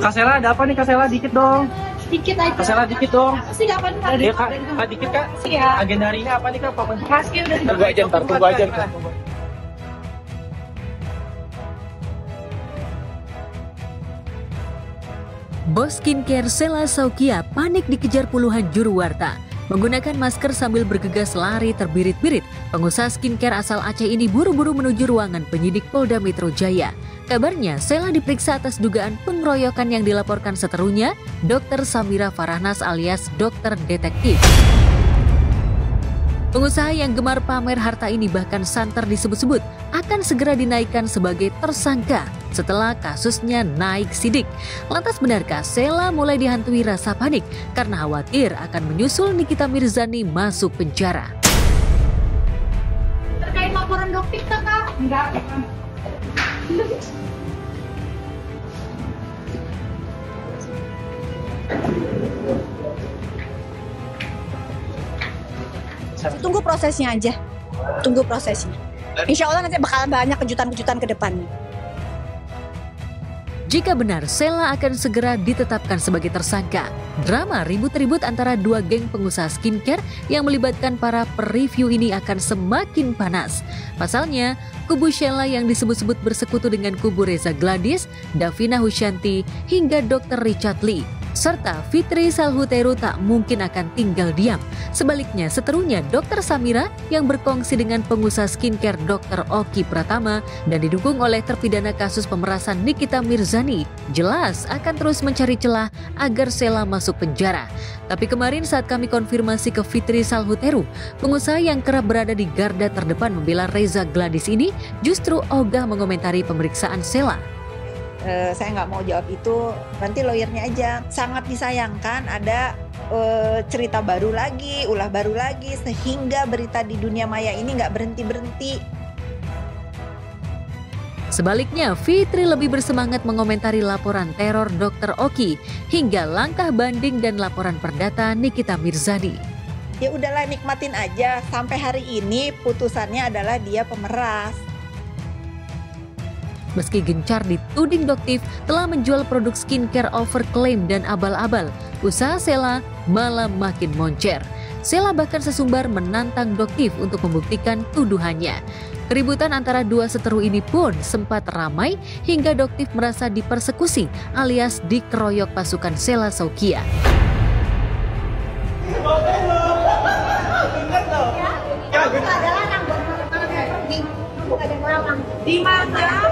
Kak Sela, ada apa nih Kak Sela? Dikit dong. Dikit aja. Kak Sela, dikit dong. Sih kapan tadi? Iya Kak, dikit Kak. Iya. Agenda hari ini apa nih Kak? Maskin udah Tunggu aja ntar, tunggu aja ntar. Bos skincare Sela Saukia panik dikejar puluhan juru warta. Menggunakan masker sambil bergegas lari terbirit-birit, pengusaha skincare asal Aceh ini buru-buru menuju ruangan penyidik Polda Metro Jaya. Kabarnya, Sela diperiksa atas dugaan pengeroyokan yang dilaporkan seterunya, Dr. Samira Farahnas alias Dokter Detektif. Pengusaha yang gemar pamer harta ini bahkan santer disebut-sebut akan segera dinaikkan sebagai tersangka setelah kasusnya naik sidik. Lantas benarkah Sela mulai dihantui rasa panik karena khawatir akan menyusul Nikita Mirzani masuk penjara? Terkait laporan dokter Kak? Enggak. Tunggu prosesnya aja, tunggu prosesnya. Insya Allah nanti bakal banyak kejutan-kejutan ke depannya. Jika benar Sela akan segera ditetapkan sebagai tersangka, drama ribut-ribut antara dua geng pengusaha skincare yang melibatkan para pereview ini akan semakin panas. Pasalnya, kubu Sela yang disebut-sebut bersekutu dengan kubu Reza Gladys, Davina Husyanti, hingga Dr. Richard Lee, serta Fitri Salhuteru tak mungkin akan tinggal diam. Sebaliknya, seterunya Dr. Samira yang berkongsi dengan pengusaha skincare Dr. Oki Pratama dan didukung oleh terpidana kasus pemerasan Nikita Mirzani, jelas akan terus mencari celah agar Sela masuk penjara. Tapi kemarin saat kami konfirmasi ke Fitri Salhuteru, pengusaha yang kerap berada di garda terdepan membela Reza Gladys ini justru ogah mengomentari pemeriksaan Sela. Saya nggak mau jawab itu, nanti lawyernya aja. Sangat disayangkan ada cerita baru lagi, ulah baru lagi, sehingga berita di dunia maya ini nggak berhenti-berhenti. Sebaliknya, Fitri lebih bersemangat mengomentari laporan teror Dr. Oki hingga langkah banding dan laporan perdata Nikita Mirzani. Ya udahlah, nikmatin aja. Sampai hari ini putusannya adalah dia pemeras. Meski gencar dituding Doktif telah menjual produk skincare overklaim dan abal-abal, usaha Sela malah makin moncer. Sela bahkan sesumbar menantang Doktif untuk membuktikan tuduhannya. Keributan antara dua seteru ini pun sempat ramai hingga Doktif merasa dipersekusi alias dikeroyok pasukan Sela Saukia. Di mana?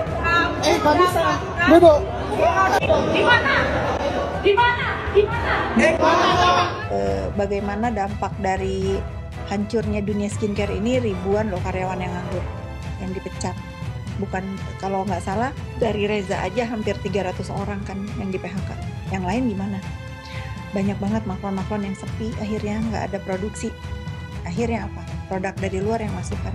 Gak bisa. Duduk. Di mana? Di mana? Di mana? Bagaimana dampak dari hancurnya dunia skincare ini, ribuan loh karyawan yang nganggur, yang dipecat. Bukan, kalau nggak salah dari Reza aja hampir 300 orang kan yang di PHK. Yang lain gimana? Banyak banget makron-makron yang sepi, akhirnya nggak ada produksi. Akhirnya apa? Produk dari luar yang masuk kan.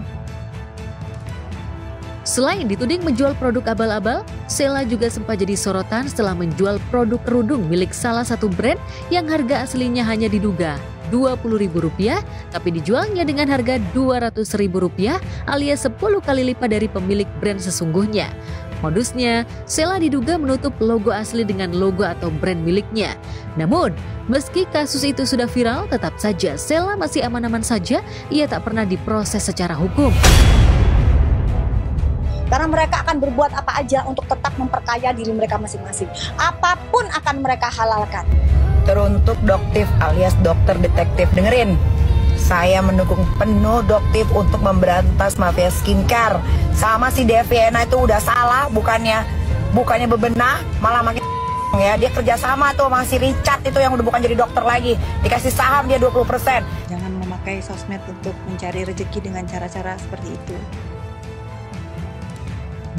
Selain dituding menjual produk abal-abal, Sela juga sempat jadi sorotan setelah menjual produk kerudung milik salah satu brand yang harga aslinya hanya diduga Rp20.000, tapi dijualnya dengan harga Rp200.000 alias 10 kali lipat dari pemilik brand sesungguhnya. Modusnya, Sela diduga menutup logo asli dengan logo atau brand miliknya. Namun, meski kasus itu sudah viral, tetap saja Sela masih aman-aman saja, ia tak pernah diproses secara hukum. Karena mereka akan berbuat apa aja untuk tetap memperkaya diri mereka masing-masing. Apapun akan mereka halalkan. Teruntuk Doktif alias Dokter Detektif, dengerin. Saya mendukung penuh Doktif untuk memberantas mafia skincare. Sama si Deviana itu udah salah, bukannya bebenah, malah makin ya. Dia kerja sama tuh sama si Richard itu yang udah bukan jadi dokter lagi. Dikasih saham dia 20%. Jangan memakai sosmed untuk mencari rezeki dengan cara-cara seperti itu.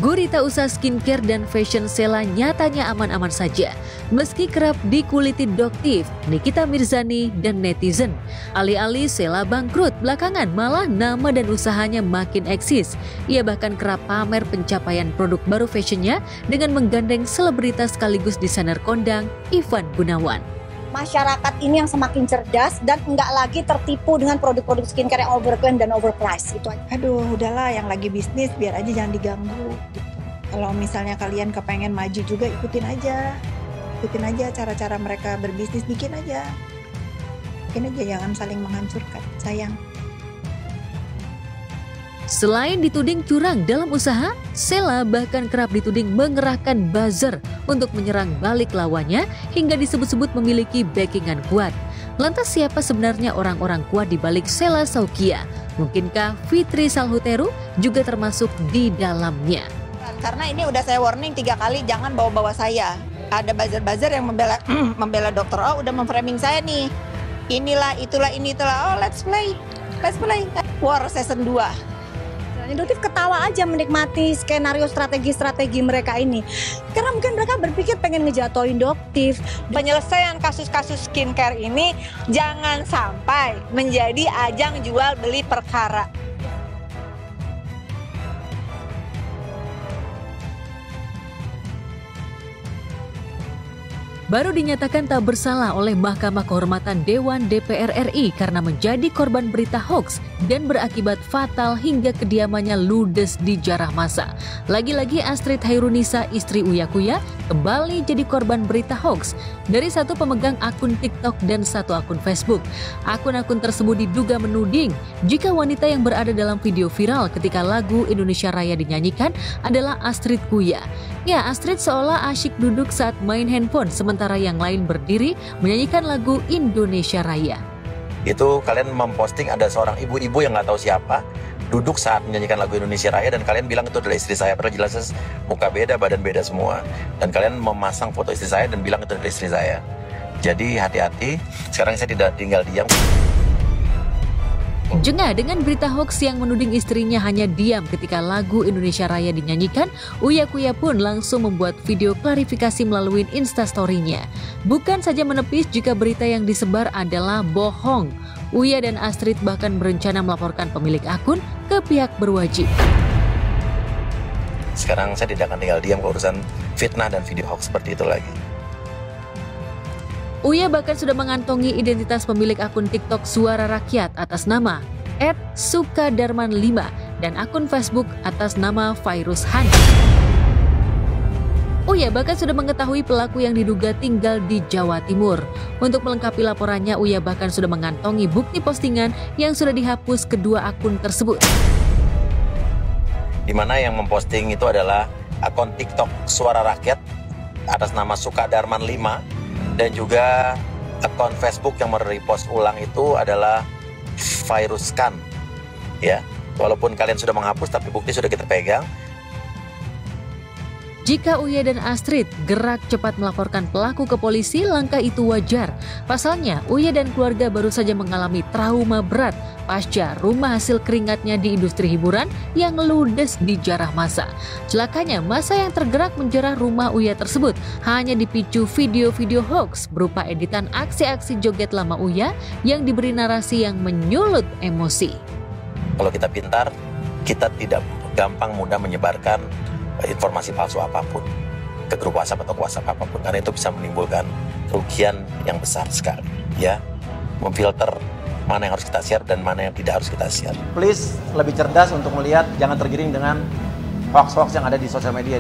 Gurita usaha skincare dan fashion Sela nyatanya aman-aman saja. Meski kerap dikuliti Doktif, Nikita Mirzani, dan netizen. Alih-alih Sela bangkrut, belakangan malah nama dan usahanya makin eksis. Ia bahkan kerap pamer pencapaian produk baru fashionnya dengan menggandeng selebritas sekaligus desainer kondang Ivan Gunawan. Masyarakat ini yang semakin cerdas dan enggak lagi tertipu dengan produk-produk skincare yang overklaim dan overpriced. Itu aja. Aduh, udahlah, yang lagi bisnis biar aja jangan diganggu. Gitu. Kalau misalnya kalian kepengen maju juga, ikutin aja. ikutin aja cara-cara mereka berbisnis, bikin aja, jangan saling menghancurkan, sayang. Selain dituding curang dalam usaha, Sheila bahkan kerap dituding mengerahkan buzzer untuk menyerang balik lawannya hingga disebut-sebut memiliki backingan kuat. Lantas siapa sebenarnya orang-orang kuat di balik Sheila Saukia? Mungkinkah Fitri Salhuteru juga termasuk di dalamnya? Karena ini udah saya warning 3 kali, jangan bawa-bawa saya. Ada buzzer-buzzer yang membela Dr. O, udah memframing saya nih. Inilah, itulah, ini, itulah. Oh, let's play. War Season 2. Doktif ketawa aja menikmati skenario strategi-strategi mereka ini. Karena mungkin mereka berpikir pengen ngejatoin Doktif. Penyelesaian kasus-kasus skincare ini jangan sampai menjadi ajang jual beli perkara. Baru dinyatakan tak bersalah oleh Mahkamah Kehormatan Dewan DPR RI karena menjadi korban berita hoax dan berakibat fatal hingga kediamannya ludes di jarah massa. Lagi-lagi Astrid Hairunisa, istri Uya Kuya, kembali jadi korban berita hoax dari satu pemegang akun TikTok dan satu akun Facebook. Akun-akun tersebut diduga menuding jika wanita yang berada dalam video viral ketika lagu Indonesia Raya dinyanyikan adalah Astrid Kuya. Ya, Astrid seolah asyik duduk saat main handphone, sementara yang lain berdiri menyanyikan lagu Indonesia Raya. Itu kalian memposting ada seorang ibu-ibu yang nggak tahu siapa duduk saat menyanyikan lagu Indonesia Raya dan kalian bilang itu adalah istri saya, padahal jelas muka beda, badan beda semua. Dan kalian memasang foto istri saya dan bilang itu adalah istri saya. Jadi hati-hati, sekarang saya tidak tinggal diam. Jengah dengan berita hoax yang menuding istrinya hanya diam ketika lagu Indonesia Raya dinyanyikan, Uya Kuya pun langsung membuat video klarifikasi melalui Instastory-nya. Bukan saja menepis jika berita yang disebar adalah bohong, Uya dan Astrid bahkan berencana melaporkan pemilik akun ke pihak berwajib. Sekarang saya tidak akan tinggal diam ke urusan fitnah dan video hoax seperti itu lagi. Uya bahkan sudah mengantongi identitas pemilik akun TikTok Suara Rakyat atas nama @sukadarman5 dan akun Facebook atas nama Virus Han. Uya bahkan sudah mengetahui pelaku yang diduga tinggal di Jawa Timur. Untuk melengkapi laporannya, Uya bahkan sudah mengantongi bukti postingan yang sudah dihapus kedua akun tersebut. Di mana yang memposting itu adalah akun TikTok Suara Rakyat atas nama Sukadarman5 dan juga akun Facebook yang merepost ulang itu adalah Virus Kan. Ya, walaupun kalian sudah menghapus tapi bukti sudah kita pegang. Jika Uya dan Astrid gerak cepat melaporkan pelaku ke polisi, langkah itu wajar. Pasalnya, Uya dan keluarga baru saja mengalami trauma berat pasca rumah hasil keringatnya di industri hiburan yang ludes di jarah massa. Celakanya, massa yang tergerak menjarah rumah Uya tersebut hanya dipicu video-video hoax berupa editan aksi-aksi joget lama Uya yang diberi narasi yang menyulut emosi. Kalau kita pintar, kita tidak gampang mudah menyebarkan informasi palsu apapun ke grup WhatsApp atau WhatsApp apapun, karena itu bisa menimbulkan kerugian yang besar sekali. Ya, memfilter mana yang harus kita share dan mana yang tidak harus kita share. Please lebih cerdas untuk melihat, jangan tergiring dengan hoax-hoax yang ada di sosial media.